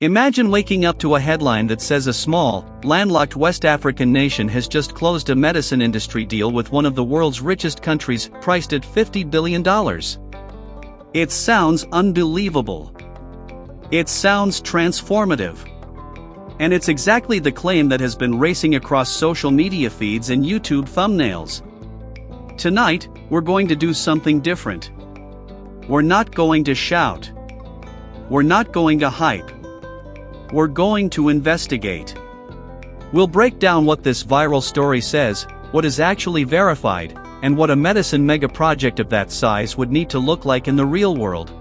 Imagine waking up to a headline that says a small, landlocked West African nation has just closed a medicine industry deal with one of the world's richest countries, priced at $50 billion. It sounds unbelievable. It sounds transformative. And it's exactly the claim that has been racing across social media feeds and YouTube thumbnails. Tonight, we're going to do something different. We're not going to shout. We're not going to hype. We're going to investigate. We'll break down what this viral story says, what is actually verified, and what a medicine mega project of that size would need to look like in the real world.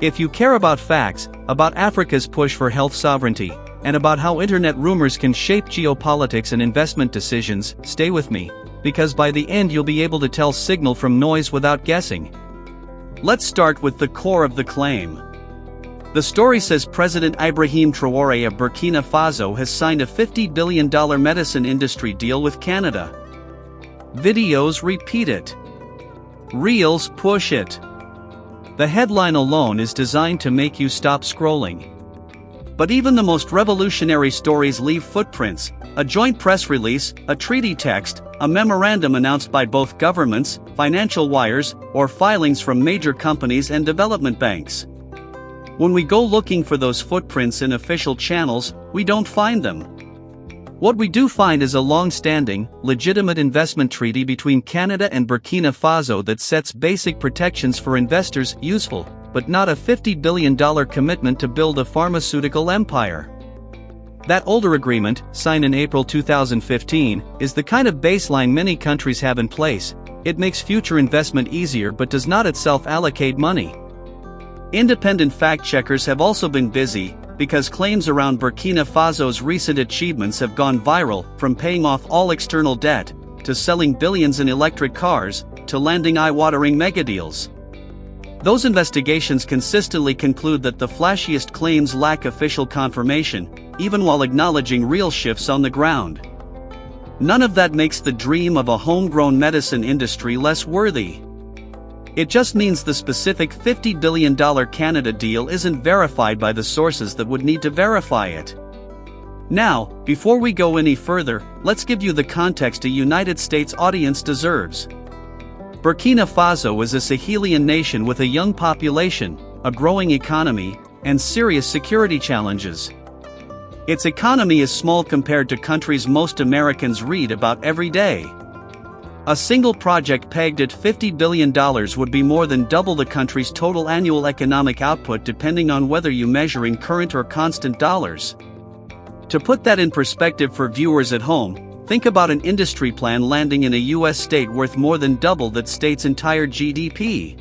If you care about facts, about Africa's push for health sovereignty, and about how internet rumors can shape geopolitics and investment decisions, stay with me, because by the end you'll be able to tell signal from noise without guessing. Let's start with the core of the claim. The story says President Ibrahim Traoré of Burkina Faso has signed a $50 billion medicine industry deal with Canada. Videos repeat it. Reels push it. The headline alone is designed to make you stop scrolling. But even the most revolutionary stories leave footprints: a joint press release, a treaty text, a memorandum announced by both governments, financial wires, or filings from major companies and development banks. When we go looking for those footprints in official channels, we don't find them. What we do find is a long-standing, legitimate investment treaty between Canada and Burkina Faso that sets basic protections for investors, useful, but not a $50 billion commitment to build a pharmaceutical empire. That older agreement, signed in April 2015, is the kind of baseline many countries have in place. It makes future investment easier but does not itself allocate money. Independent fact-checkers have also been busy, because claims around Burkina Faso's recent achievements have gone viral, from paying off all external debt, to selling billions in electric cars, to landing eye-watering megadeals. Those investigations consistently conclude that the flashiest claims lack official confirmation, even while acknowledging real shifts on the ground. None of that makes the dream of a homegrown medicine industry less worthy. It just means the specific $50 billion Canada deal isn't verified by the sources that would need to verify it. Now, before we go any further, let's give you the context a United States audience deserves. Burkina Faso is a Sahelian nation with a young population, a growing economy, and serious security challenges. Its economy is small compared to countries most Americans read about every day. A single project pegged at $50 billion would be more than double the country's total annual economic output, depending on whether you measure in current or constant dollars. To put that in perspective for viewers at home, think about an industry plan landing in a U.S. state worth more than double that state's entire GDP.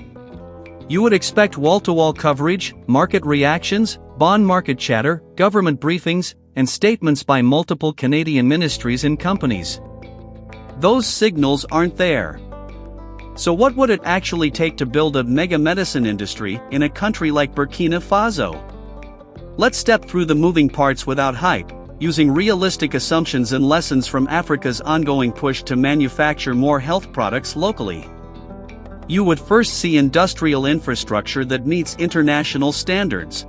You would expect wall-to-wall coverage, market reactions, bond market chatter, government briefings, and statements by multiple Canadian ministries and companies. Those signals aren't there. So what would it actually take to build a mega medicine industry in a country like Burkina Faso? Let's step through the moving parts without hype, using realistic assumptions and lessons from Africa's ongoing push to manufacture more health products locally. You would first see industrial infrastructure that meets international standards.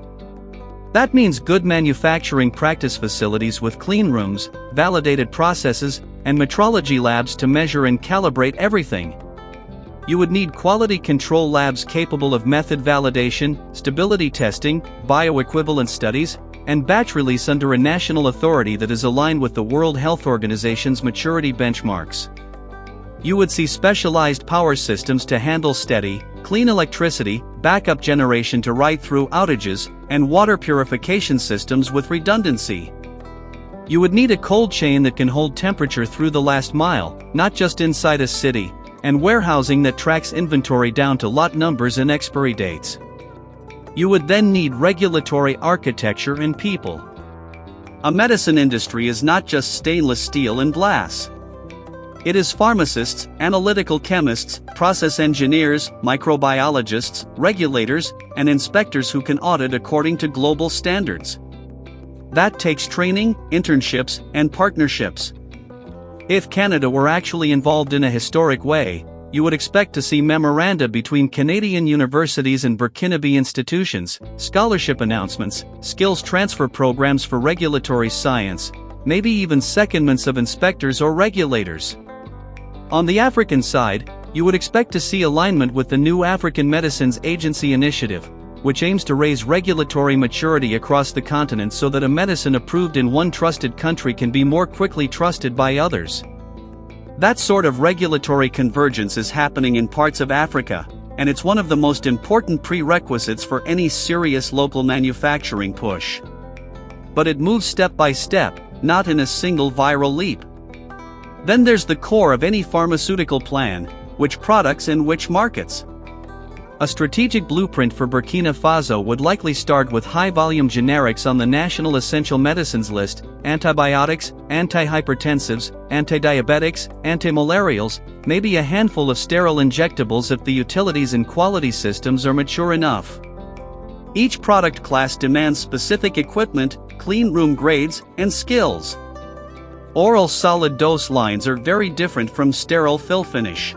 That means good manufacturing practice facilities with clean rooms, validated processes, and metrology labs to measure and calibrate everything. You would need quality control labs capable of method validation, stability testing, bioequivalence studies, and batch release under a national authority that is aligned with the World Health Organization's maturity benchmarks. You would see specialized power systems to handle steady, clean electricity, backup generation to ride through outages, and water purification systems with redundancy. You would need a cold chain that can hold temperature through the last mile, not just inside a city, and warehousing that tracks inventory down to lot numbers and expiry dates. You would then need regulatory architecture and people. A medicine industry is not just stainless steel and glass. It is pharmacists, analytical chemists, process engineers, microbiologists, regulators, and inspectors who can audit according to global standards. That takes training, internships, and partnerships. If Canada were actually involved in a historic way, you would expect to see memoranda between Canadian universities and Burkinabe institutions, scholarship announcements, skills transfer programs for regulatory science, maybe even secondments of inspectors or regulators. On the African side, you would expect to see alignment with the new African Medicines Agency initiative, which aims to raise regulatory maturity across the continent so that a medicine approved in one trusted country can be more quickly trusted by others. That sort of regulatory convergence is happening in parts of Africa, and it's one of the most important prerequisites for any serious local manufacturing push. But it moves step by step, not in a single viral leap. Then there's the core of any pharmaceutical plan: which products in which markets. A strategic blueprint for Burkina Faso would likely start with high-volume generics on the National Essential Medicines list: antibiotics, antihypertensives, antidiabetics, antimalarials, maybe a handful of sterile injectables if the utilities and quality systems are mature enough. Each product class demands specific equipment, clean room grades, and skills. Oral solid dose lines are very different from sterile fill finish.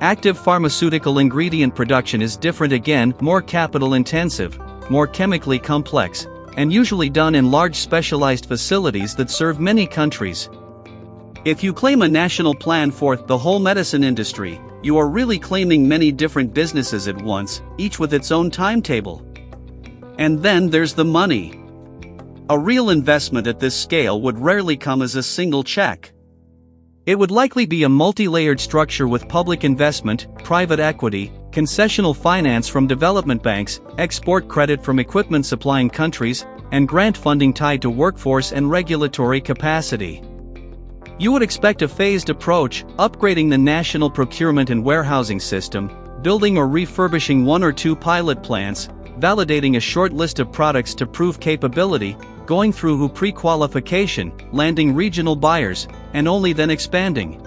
Active pharmaceutical ingredient production is different again, more capital intensive, more chemically complex, and usually done in large specialized facilities that serve many countries. If you claim a national plan for the whole medicine industry, you are really claiming many different businesses at once, each with its own timetable. And then there's the money. A real investment at this scale would rarely come as a single check. It would likely be a multi-layered structure with public investment, private equity, concessional finance from development banks, export credit from equipment supplying countries, and grant funding tied to workforce and regulatory capacity. You would expect a phased approach, upgrading the national procurement and warehousing system, building or refurbishing one or two pilot plants, validating a short list of products to prove capability, going through pre-qualification, landing regional buyers, and only then expanding.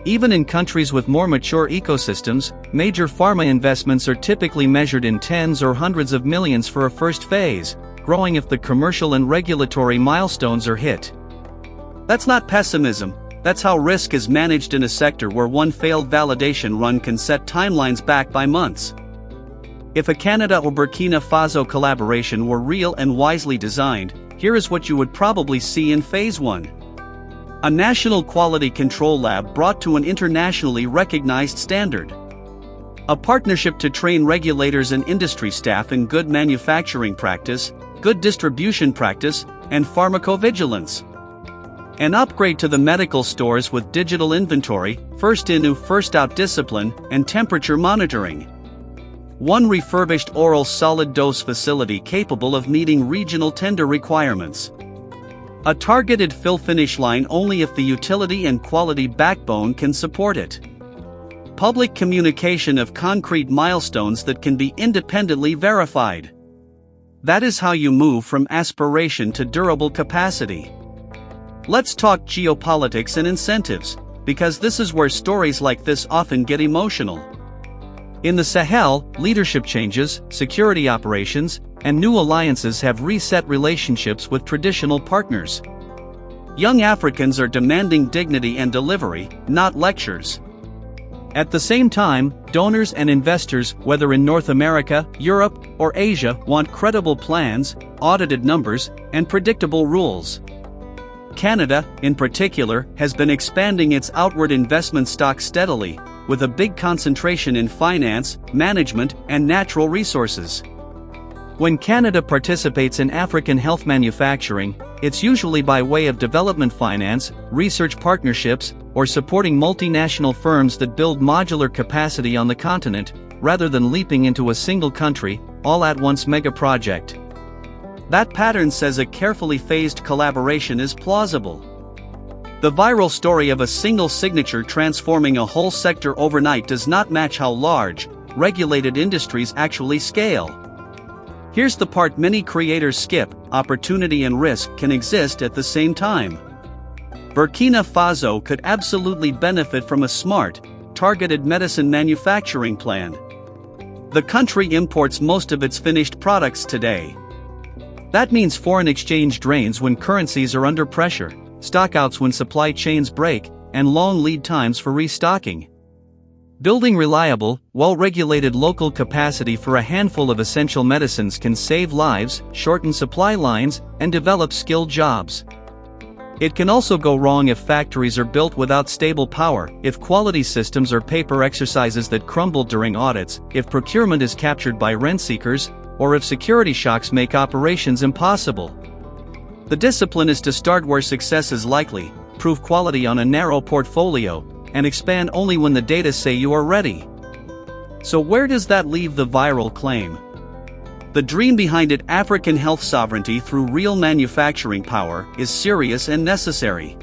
Even in countries with more mature ecosystems, major pharma investments are typically measured in tens or hundreds of millions for a first phase, growing if the commercial and regulatory milestones are hit. That's not pessimism, that's how risk is managed in a sector where one failed validation run can set timelines back by months. If a Canada or Burkina Faso collaboration were real and wisely designed, here is what you would probably see in Phase 1. A national quality control lab brought to an internationally recognized standard. A partnership to train regulators and industry staff in good manufacturing practice, good distribution practice, and pharmacovigilance. An upgrade to the medical stores with digital inventory, first in, first out discipline, and temperature monitoring. One refurbished oral solid dose facility capable of meeting regional tender requirements. A targeted fill finish line only if the utility and quality backbone can support it. Public communication of concrete milestones that can be independently verified. That is how you move from aspiration to durable capacity. Let's talk geopolitics and incentives, because this is where stories like this often get emotional. In the Sahel, leadership changes, security operations, and new alliances have reset relationships with traditional partners. Young Africans are demanding dignity and delivery, not lectures. At the same time, donors and investors, whether in North America, Europe, or Asia, want credible plans, audited numbers, and predictable rules. Canada, in particular, has been expanding its outward investment stock steadily, with a big concentration in finance, management, and natural resources. When Canada participates in African health manufacturing, it's usually by way of development finance, research partnerships, or supporting multinational firms that build modular capacity on the continent, rather than leaping into a single country, all-at-once mega project. That pattern says a carefully phased collaboration is plausible. The viral story of a single signature transforming a whole sector overnight does not match how large, regulated industries actually scale. Here's the part many creators skip: opportunity and risk can exist at the same time. Burkina Faso could absolutely benefit from a smart, targeted medicine manufacturing plan. The country imports most of its finished products today. That means foreign exchange drains when currencies are under pressure, stockouts when supply chains break, and long lead times for restocking. Building reliable, well-regulated local capacity for a handful of essential medicines can save lives, shorten supply lines, and develop skilled jobs. It can also go wrong if factories are built without stable power, if quality systems are paper exercises that crumble during audits, if procurement is captured by rent-seekers, or if security shocks make operations impossible. The discipline is to start where success is likely, prove quality on a narrow portfolio, and expand only when the data say you are ready. So where does that leave the viral claim? The dream behind it, African health sovereignty through real manufacturing power, is serious and necessary.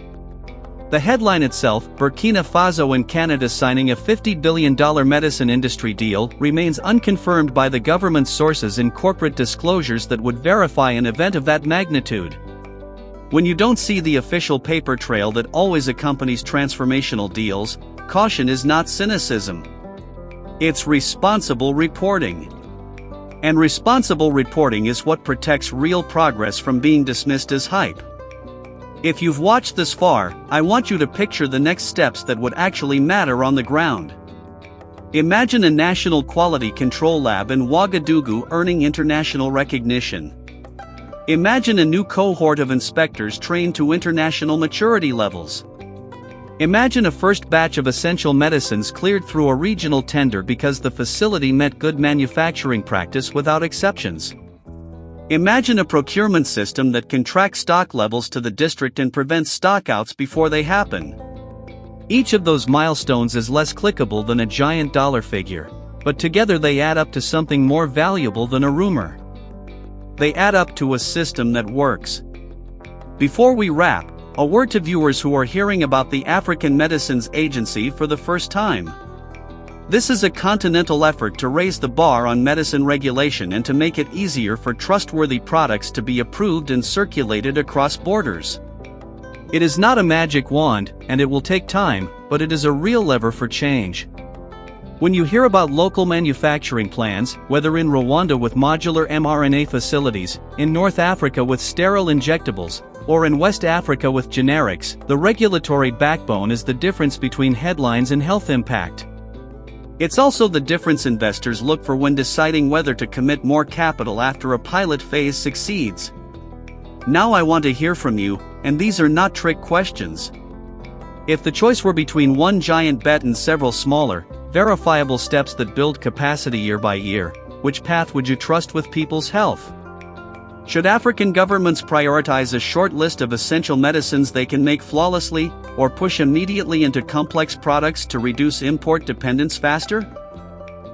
The headline itself, Burkina Faso and Canada signing a $50 billion medicine industry deal, remains unconfirmed by the government's sources in corporate disclosures that would verify an event of that magnitude. When you don't see the official paper trail that always accompanies transformational deals, caution is not cynicism. It's responsible reporting. And responsible reporting is what protects real progress from being dismissed as hype. If you've watched this far, I want you to picture the next steps that would actually matter on the ground. Imagine a national quality control lab in Ouagadougou earning international recognition. Imagine a new cohort of inspectors trained to international maturity levels. Imagine a first batch of essential medicines cleared through a regional tender because the facility met good manufacturing practice without exceptions. Imagine a procurement system that can track stock levels to the district and prevent stockouts before they happen. Each of those milestones is less clickable than a giant dollar figure, but together they add up to something more valuable than a rumor. They add up to a system that works. Before we wrap, a word to viewers who are hearing about the African Medicines Agency for the first time. This is a continental effort to raise the bar on medicine regulation and to make it easier for trustworthy products to be approved and circulated across borders. It is not a magic wand, and it will take time, but it is a real lever for change. When you hear about local manufacturing plans, whether in Rwanda with modular mRNA facilities, in North Africa with sterile injectables, or in West Africa with generics, the regulatory backbone is the difference between headlines and health impact. It's also the difference investors look for when deciding whether to commit more capital after a pilot phase succeeds. Now I want to hear from you, and these are not trick questions. If the choice were between one giant bet and several smaller, verifiable steps that build capacity year by year, which path would you trust with people's health? Should African governments prioritize a short list of essential medicines they can make flawlessly, or push immediately into complex products to reduce import dependence faster?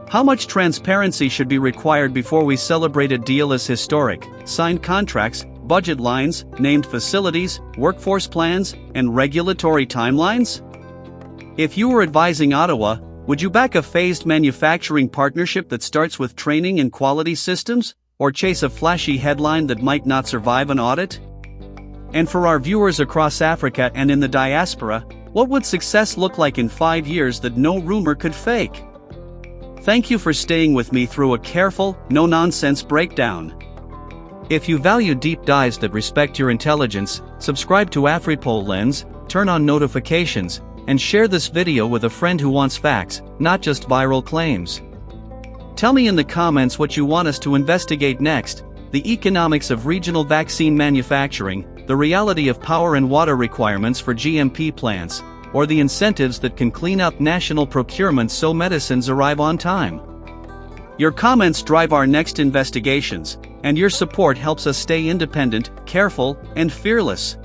How much transparency should be required before we celebrate a deal as historic, signed contracts, budget lines, named facilities, workforce plans, and regulatory timelines? If you were advising Ottawa, would you back a phased manufacturing partnership that starts with training and quality systems, or chase a flashy headline that might not survive an audit? And for our viewers across Africa and in the diaspora, what would success look like in 5 years that no rumor could fake? Thank you for staying with me through a careful, no-nonsense breakdown. If you value deep dives that respect your intelligence, subscribe to AfriPol Lens, turn on notifications, and share this video with a friend who wants facts, not just viral claims. Tell me in the comments what you want us to investigate next: the economics of regional vaccine manufacturing, the reality of power and water requirements for GMP plants, or the incentives that can clean up national procurement so medicines arrive on time. Your comments drive our next investigations, and your support helps us stay independent, careful, and fearless.